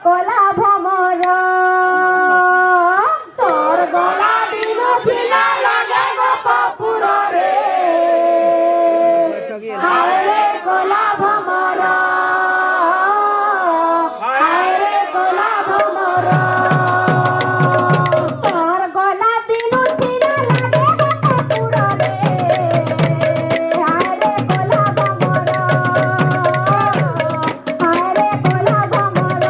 কলা ভমর তোর গলা দিনু ছিলা লাগে গো কপুর রে হায় রে কলা ভমর হায় রে কলা ভমর তোর গলা দিনু ছিলা লাগে গো কপুর রে হায় রে কলা ভমর হায় রে কলা ভমর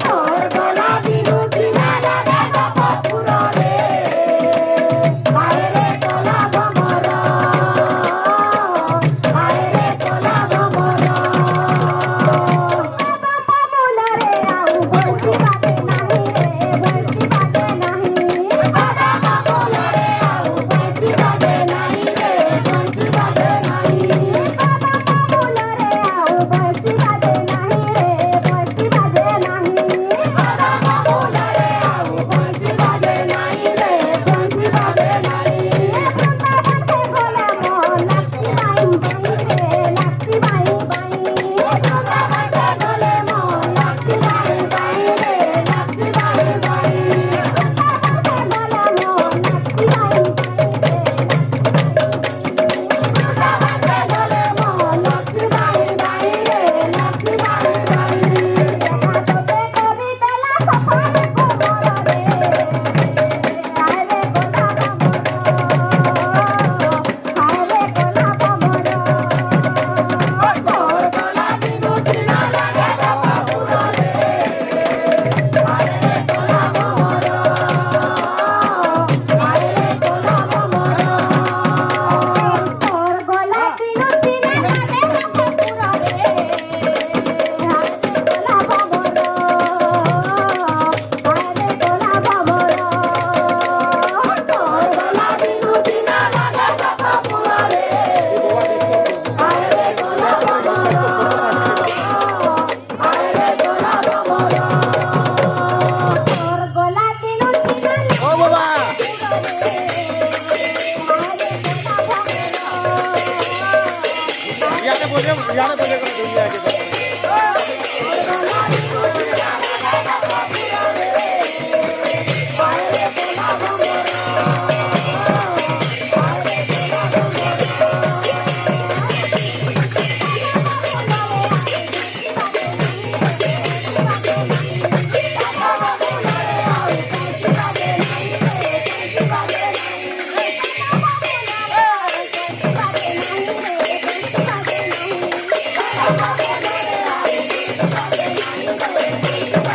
তোর গলা দিনু ছিলা লাগে গো কপুর রে হায় রে কলা ভমর হায় রে কলা ভমর বাবা মুলরে আউ বলছি বাদে নাহি রে বলছি বাদে নাহি বাবা মুলরে আউ বলছি বাদে নাহি রে বলছি বাদে নাহি বাবা মুলরে আউ বলছি বাদে নাহি রে বলছি বাদে নাহি বাবা মুলরে আউ বলছি বাদে নাহি রে বলছি বাদে নাহি বৃন্দাবনে গোলা মন লাক্ষী বাই বাই রে লাক্ষী বাই বাই বৃন্দাবনে গোলে মন লাক্ষী বাই বাই রে লাক্ষী বাই বাই বৃন্দাবনে গোলা মন লাক্ষী বাই বাই রে বৃন্দাবনে গোলে মন লাক্ষী বাই বাই রে লাক্ষী বাই বাই দেখা তোতে করি বেলা সফালে কোমর রে হায় রে কোলা ভমর হায় রে কোলা ভমর তোর গলা দিনু ছিলা লাগে গো কপুর রে হায় রে কোলা ভমর হায় রে কোলা ভমর তোর গলা দিনু ছিলা লাগে গো কপুর রে হায় রে কোলা ভমর হায় রে কোলা ভমর তোর গলা দিনু ছিলা লাগে গো কপুর রে হায় রে কোলা ভমর হায় রে কোলা ভমর তোর গলা দিনু ছিলা ও বাবা ইয়াতে বলে করে দুনিয়া আছে Thank you.